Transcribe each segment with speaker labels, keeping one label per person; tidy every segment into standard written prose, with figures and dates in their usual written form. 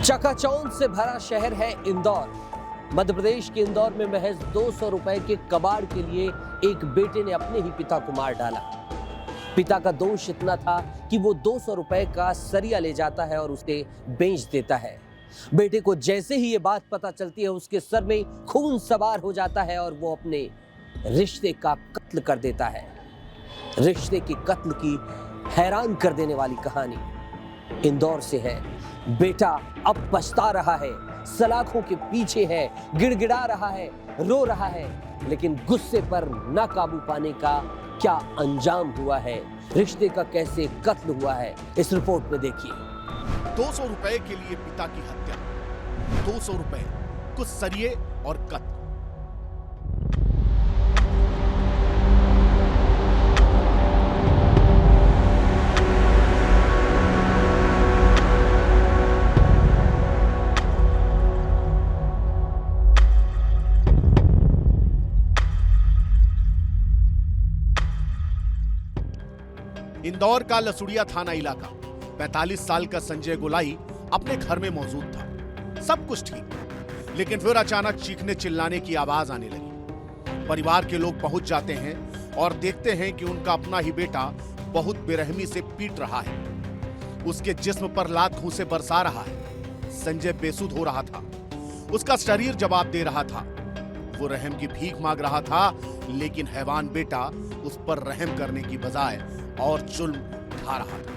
Speaker 1: चकाचौंध से भरा शहर है इंदौर। मध्य प्रदेश के इंदौर में महज 200 रुपए के कबाड़ के लिए एक बेटे ने अपने ही पिता को मार डाला। पिता का दोष इतना था कि वो 200 रुपए का सरिया ले जाता है और उसे बेच देता है। बेटे को जैसे ही ये बात पता चलती है, उसके सर में खून सवार हो जाता है और वो अपने रिश्ते का कत्ल कर देता है। रिश्ते के कत्ल की हैरान कर देने वाली कहानी इंदौर से है। बेटा अब पछता रहा है, सलाखों के पीछे है, गिड़गिड़ा रहा है, रो रहा है, लेकिन गुस्से पर ना काबू पाने का क्या अंजाम हुआ है, रिश्ते का कैसे कत्ल हुआ है, इस रिपोर्ट में देखिए।
Speaker 2: 200 रुपए के लिए पिता की हत्या, 200 रुपए, कुछ सरिये और कत्ल। इंदौर का लसुड़िया थाना इलाका। 45 साल का संजय गोलाई अपने घर में मौजूद था। सब कुछ ठीक, लेकिन फिर अचानक चीखने चिल्लाने की आवाज आने लगी। परिवार के लोग पहुंच जाते हैं और देखते हैं कि उनका अपना ही बेटा बहुत बेरहमी से पीट रहा है। उसके जिस्म पर लात घूंसे बरसा रहा है। संजय बेसुध हो रहा था, उसका शरीर जवाब दे रहा था। वो रहम की भीख मांग रहा था, लेकिन हैवान बेटा उस पर रहम करने की बजाय और जुल्म ढा रहा था।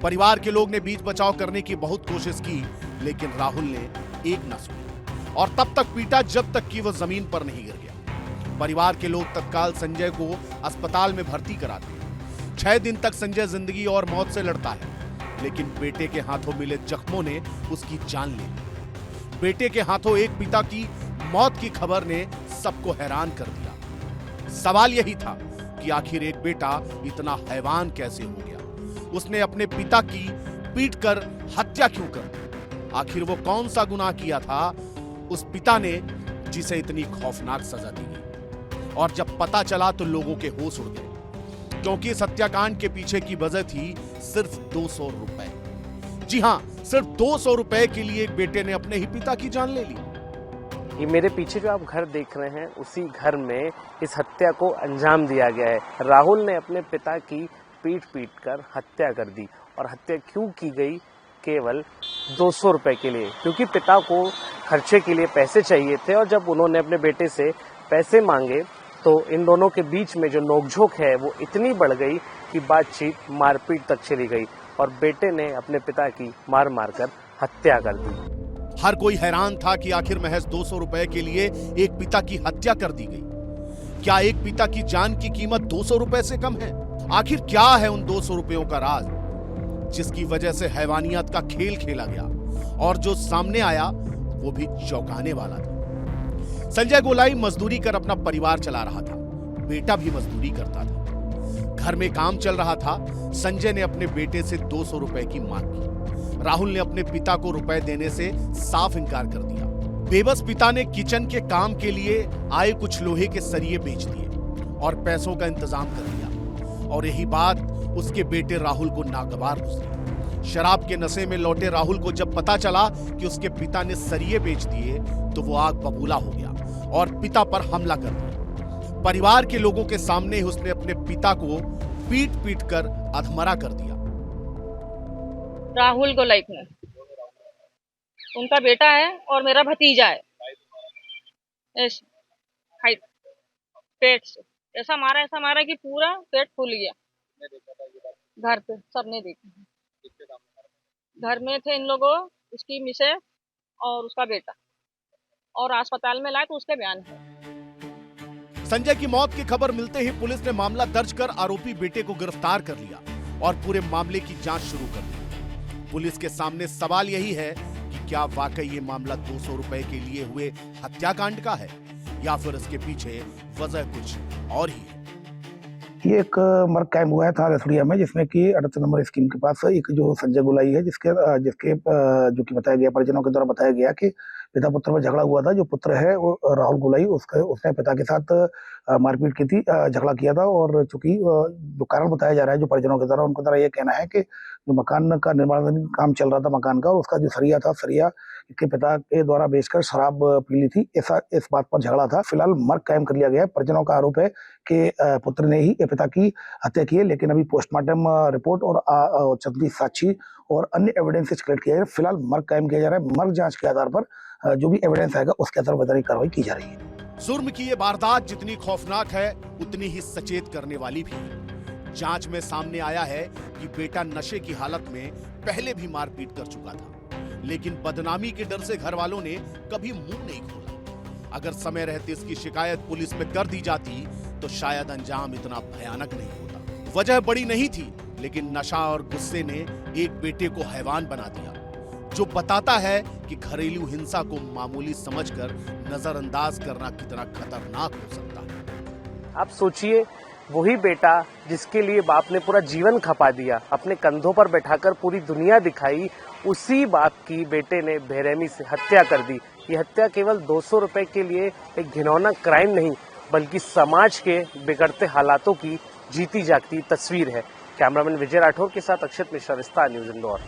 Speaker 2: परिवार के लोग ने बीच बचाव करने की बहुत कोशिश की, लेकिन राहुल ने एक न सुनी और तब तक पीटा जब तक कि वह जमीन पर नहीं गिर गया। परिवार के लोग तत्काल संजय को अस्पताल में भर्ती कराते हैं। 6 दिन तक संजय जिंदगी और मौत से लड़ता है, लेकिन बेटे के हाथों मिले जख्मों ने उसकी जान ले ली। बेटे के हाथों एक पिता की मौत की खबर ने सबको हैरान कर दिया। सवाल यही था कि आखिर एक बेटा इतना हैवान कैसे हो गया। उसने अपने पिता की पीट कर हत्या क्यों कर दी? आखिर वो कौन सा गुनाह किया था उस पिता ने जिसे इतनी खौफनाक सजा दी गई? और जब पता चला तो लोगों के होश उड़ गए, क्योंकि इस हत्याकांड के पीछे की वजह थी सिर्फ 200 रुपए। जी हां, सिर्फ 200 रुपए के लिए एक बेटे ने अपने ही पिता की जान ले ली।
Speaker 3: ये मेरे पीछे जो आप घर देख रहे हैं, उसी घर में इस हत्या को अंजाम दिया गया है। राहुल ने अपने पिता की पीट कर हत्या कर दी। और हत्या क्यों की गई? केवल 200 रुपए के लिए, क्योंकि पिता को खर्चे के लिए पैसे चाहिए थे। और जब उन्होंने अपने बेटे से पैसे मांगे तो इन दोनों के बीच में जो नोकझोंक है वो इतनी बढ़ गई कि बातचीत मारपीट तक चली गई और बेटे ने अपने पिता की मार कर हत्या कर दी।
Speaker 2: हर कोई हैरान था कि आखिर महज 200 रुपए के लिए एक पिता की हत्या कर दी गई। क्या एक पिता की जान की कीमत 200 रुपए से कम है? आखिर क्या है उन 200 रुपयों का राज, जिसकी वजह से हैवानियत का खेल खेला गया? और जो सामने आया वो भी चौंकाने वाला था। संजय गोलाई मजदूरी कर अपना परिवार चला रहा था। बेटा भी मजदूरी करता था। घर में काम चल रहा था। संजय ने अपने बेटे से 200 रुपए की मांग की। राहुल ने अपने पिता को रुपए देने से साफ इनकार कर दिया। बेबस पिता ने किचन के काम के लिए आए कुछ लोहे के सरिये बेच दिए और पैसों का इंतजाम कर दिया। और यही बात उसके बेटे राहुल को नागवार गुजरी। शराब के नशे में लौटे राहुल को जब पता चला कि उसके पिता ने सरिये बेच दिए तो वो आग बबूला हो गया और पिता पर हमला कर दिया। परिवार के लोगों के सामने उसने अपने पिता को पीट कर अधमरा कर दिया।
Speaker 4: राहुल गोलाई में उनका बेटा है और मेरा भतीजा है। पेट से ऐसा मारा कि पूरा पेट फूल गया। घर पे सबने देखा। घर में थे इन लोगों, उसकी मिसेज और उसका बेटा, और अस्पताल में लाए तो उसके बयान है।
Speaker 2: संजय की मौत की खबर मिलते ही पुलिस ने मामला दर्ज कर आरोपी बेटे को गिरफ्तार कर लिया और पूरे मामले की जांच शुरू कर दी। पुलिस के सामने सवाल यही है कि क्या वाकई ये मामला 200 रुपए के लिए हुए हत्याकांड का है या फिर इसके पीछे वजह कुछ और ही है।
Speaker 5: ये एक मर्ग कायम हुआ है थाना लसुड़िया में, जिसमें कि 78 नंबर स्कीम के पास एक जो संजय गोलाई है, जिसके जो कि बताया गया, परिजनों के द्वारा बताया गया कि पिता पुत्र में झगड़ा हुआ था। जो पुत्र है वो राहुल गोलाई, उसने पिता के साथ मारपीट की थी, झगड़ा किया था। और चूंकि जो कारण बताया जा रहा है जो परिजनों के द्वारा, उनके द्वारा ये कहना है कि जो मकान का निर्माण काम चल रहा था मकान का, और उसका जो सरिया था, सरिया इसके पिता के द्वारा बेचकर शराब पी ली थी, ऐसा इस बात पर झगड़ा था। फिलहाल मर्ग कायम कर लिया गया है। परिजनों का आरोप है कि पुत्र ने ही पिता की हत्या की है, लेकिन अभी पोस्टमार्टम रिपोर्ट और चंदी साक्षी और अन्य एविडेंसेस कलेक्ट किया जा रहा है। फिलहाल मर्ग कायम किया जा रहा है। मर्ग जांच के आधार पर जो भी एविडेंस आएगा उसके आधार पर वैधानिक कार्रवाई की जा रही है।
Speaker 2: जुर्म की ये वारदात जितनी खौफनाक है उतनी ही सचेत करने वाली भी है। जांच में सामने आया है कि बेटा नशे की हालत में पहले भी मारपीट कर चुका था, लेकिन बदनामी के डर से घर वालों ने कभी मुंह नहीं खोला। अगर समय रहते इसकी शिकायत पुलिस में कर दी जाती तो शायद अंजाम इतना भयानक नहीं होता। वजह बड़ी नहीं थी, लेकिन नशा और गुस्से ने एक बेटे को हैवान बना दिया, जो बताता है कि घरेलू हिंसा को मामूली समझकर नजरअंदाज करना कितना खतरनाक हो सकता है।
Speaker 3: आप सोचिए, वही बेटा जिसके लिए बाप ने पूरा जीवन खपा दिया, अपने कंधों पर बैठाकर पूरी दुनिया दिखाई, उसी बाप की बेटे ने बेरहमी से हत्या कर दी। ये हत्या केवल 200 रुपए के लिए एक घिनौना क्राइम नहीं, बल्कि समाज के बिगड़ते हालातों की जीती जागती तस्वीर है। कैमरामैन विजय राठौर के साथ अक्षत मिश्रा, विस्तार न्यूज़, इंदौर।